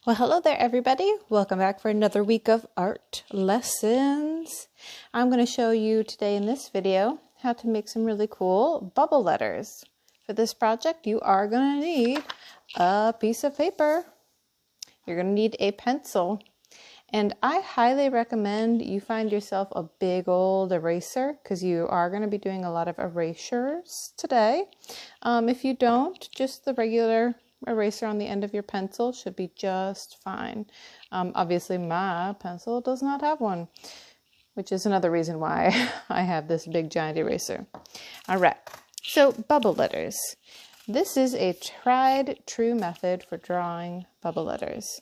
Well, hello there, everybody. Welcome back for another week of art lessons. I'm going to show you today in this video how to make some really cool bubble letters. For this project, you are going to need a piece of paper. You're going to need a pencil. And I highly recommend you find yourself a big old eraser because you are going to be doing a lot of erasures today. If you don't, just the regular eraser on the end of your pencil should be just fine. Obviously my pencil does not have one, which is another reason why I have this big giant eraser. All right, so bubble letters. This is a tried true method for drawing bubble letters.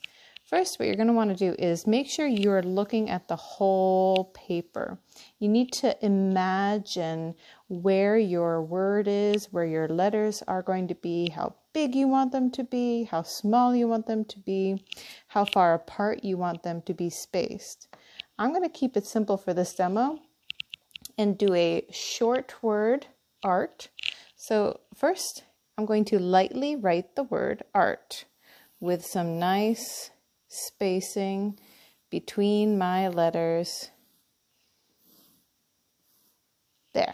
First, what you're going to want to do is make sure you're looking at the whole paper. You need to imagine where your word is, where your letters are going to be, how big you want them to be, how small you want them to be, how far apart you want them to be spaced. I'm going to keep it simple for this demo and do a short word art. So first, I'm going to lightly write the word art with some nice spacing between my letters. There.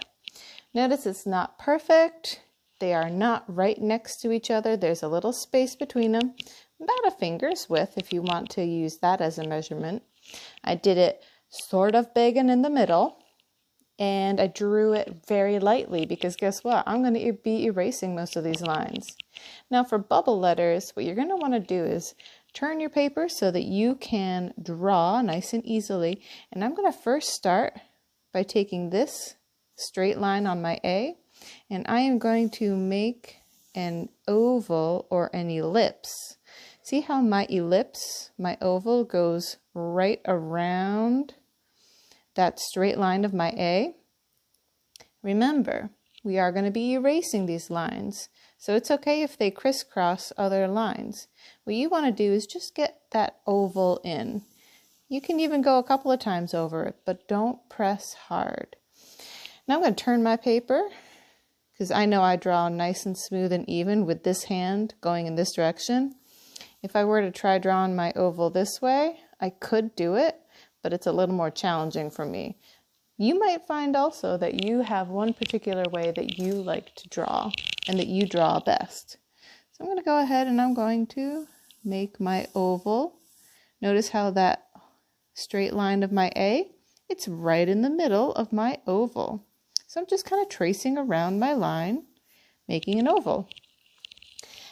Notice it's not perfect. They are not right next to each other. There's a little space between them, about a finger's width if you want to use that as a measurement. I did it sort of big and in the middle, and I drew it very lightly because guess what? I'm going to be erasing most of these lines. Now for bubble letters, what you're going to want to do is turn your paper so that you can draw nice and easily. And I'm going to first start by taking this straight line on my A, and I am going to make an oval or an ellipse. See how my ellipse, my oval, goes right around that straight line of my A? Remember, we are going to be erasing these lines, so it's okay if they crisscross other lines. What you want to do is just get that oval in. You can even go a couple of times over it, but don't press hard. Now I'm going to turn my paper because I know I draw nice and smooth and even with this hand going in this direction. If I were to try drawing my oval this way, I could do it, but it's a little more challenging for me. You might find also that you have one particular way that you like to draw and that you draw best. So I'm going to go ahead and I'm going to make my oval. Notice how that straight line of my A, it's right in the middle of my oval. So I'm just kind of tracing around my line, making an oval.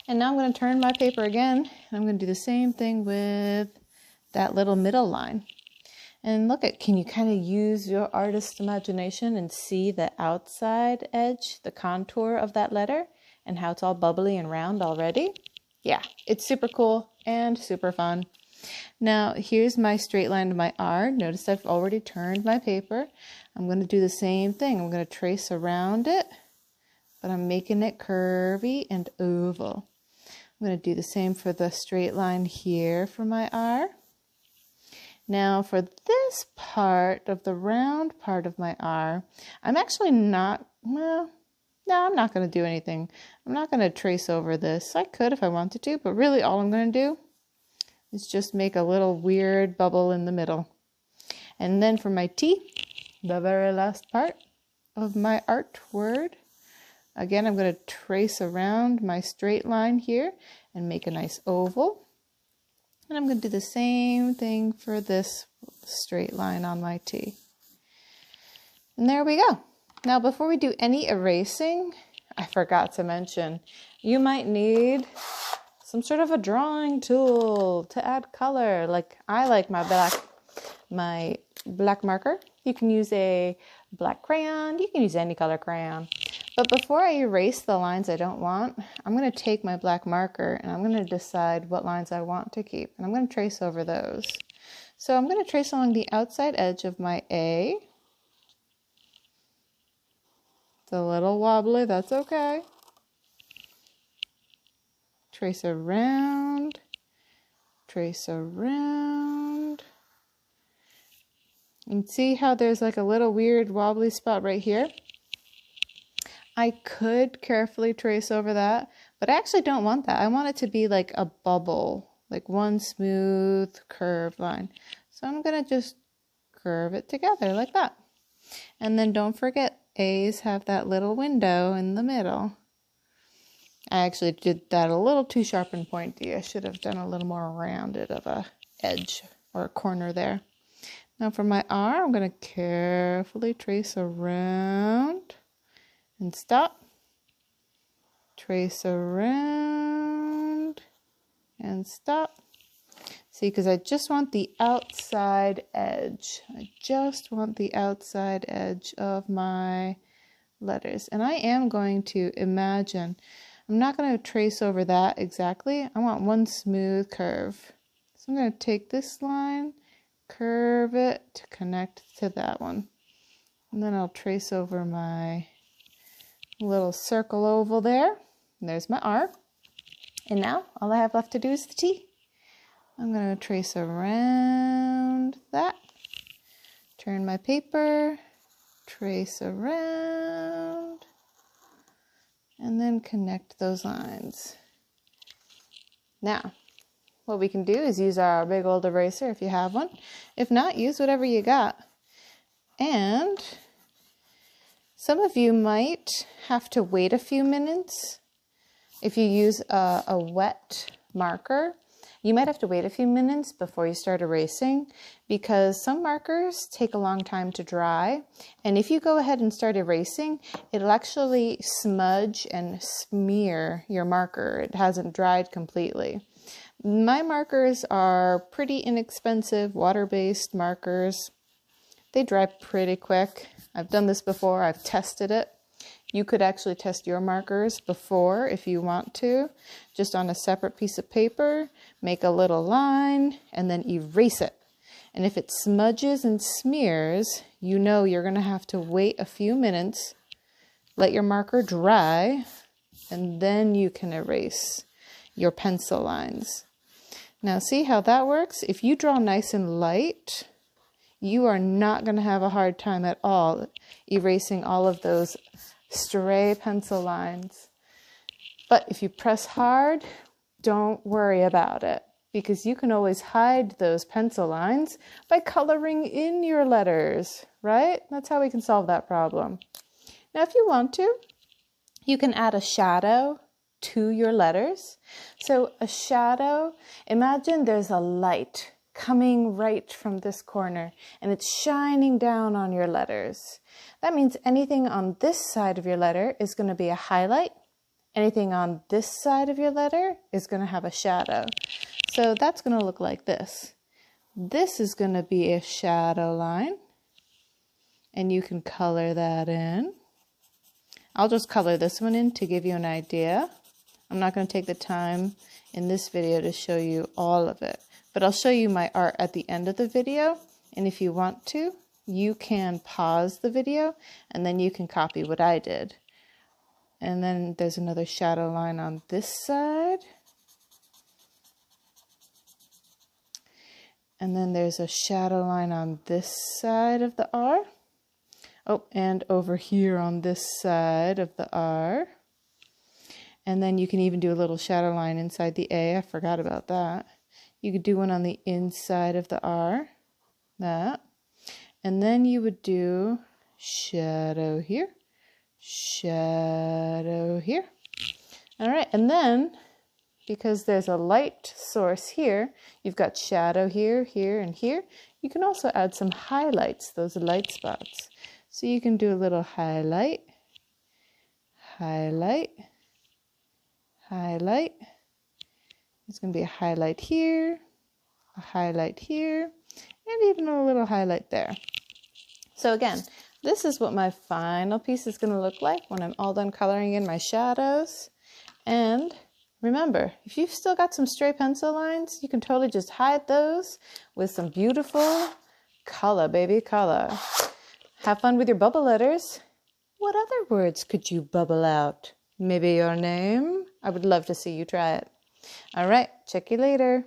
And now I'm going to turn my paper again, and I'm going to do the same thing with that little middle line. And look at, can you kind of use your artist's imagination and see the outside edge, the contour of that letter, and how it's all bubbly and round already? Yeah, it's super cool and super fun. Now, here's my straight line to my R. Notice I've already turned my paper. I'm going to do the same thing. I'm going to trace around it, but I'm making it curvy and oval. I'm going to do the same for the straight line here for my R. Now for this part of the round part of my R, I'm actually not, well, no, I'm not going to do anything. I'm not going to trace over this. I could if I wanted to, but really all I'm going to do is just make a little weird bubble in the middle. And then for my T, the very last part of my art word, again, I'm going to trace around my straight line here and make a nice oval. And I'm going to do the same thing for this straight line on my T. And there we go. Now, before we do any erasing, I forgot to mention, you might need some sort of a drawing tool to add color. Like I like my black marker. You can use a black crayon. You can use any color crayon. But before I erase the lines I don't want, I'm going to take my black marker and I'm going to decide what lines I want to keep. And I'm going to trace over those. So I'm going to trace along the outside edge of my A. It's a little wobbly, that's okay. Trace around, trace around. And see how there's like a little weird wobbly spot right here? I could carefully trace over that, but I actually don't want that. I want it to be like a bubble like one smooth curved line. So I'm going to just curve it together like that. And then don't forget, A's have that little window in the middle. I actually did that a little too sharp and pointy. I should have done a little more rounded of a edge or a corner there. Now for my R, I'm going to carefully trace around and stop. Trace around and stop. See, because I just want the outside edge. I just want the outside edge of my letters. And I am going to imagine, I'm not going to trace over that exactly. I want one smooth curve. So I'm going to take this line, curve it to connect to that one. And then I'll trace over my little circle oval there. And there's my R. And now all I have left to do is the T. I'm going to trace around that. Turn my paper. Trace around. And then connect those lines. Now, what we can do is use our big old eraser if you have one. If not, use whatever you got. And some of you might have to wait a few minutes. If you use a wet marker, you might have to wait a few minutes before you start erasing because some markers take a long time to dry. And if you go ahead and start erasing, it'll actually smudge and smear your marker. It hasn't dried completely. My markers are pretty inexpensive, water-based markers. They dry pretty quick. I've done this before. I've tested it. You could actually test your markers before if you want to, just on a separate piece of paper, make a little line, and then erase it. And if it smudges and smears, you know you're going to have to wait a few minutes, let your marker dry, and then you can erase your pencil lines. Now see how that works? If you draw nice and light, you are not going to have a hard time at all erasing all of those stray pencil lines. But if you press hard, don't worry about it because you can always hide those pencil lines by coloring in your letters, right? That's how we can solve that problem. Now, if you want to, you can add a shadow to your letters. So a shadow, imagine there's a light coming right from this corner and it's shining down on your letters. That means anything on this side of your letter is going to be a highlight. Anything on this side of your letter is going to have a shadow. So that's going to look like this. This is going to be a shadow line and you can color that in. I'll just color this one in to give you an idea. I'm not going to take the time in this video to show you all of it. But I'll show you my art at the end of the video, and if you want to, you can pause the video, and then you can copy what I did. And then there's another shadow line on this side. And then there's a shadow line on this side of the R. Oh, and over here on this side of the R. And then you can even do a little shadow line inside the A. I forgot about that. You could do one on the inside of the R, that. And then you would do shadow here, shadow here. All right, and then because there's a light source here, you've got shadow here, here, and here. You can also add some highlights, those light spots. So you can do a little highlight, highlight, highlight. There's going to be a highlight here, and even a little highlight there. So again, this is what my final piece is going to look like when I'm all done coloring in my shadows. And remember, if you've still got some stray pencil lines, you can totally just hide those with some beautiful color, baby, color. Have fun with your bubble letters. What other words could you bubble out? Maybe your name? I would love to see you try it. All right, check you later.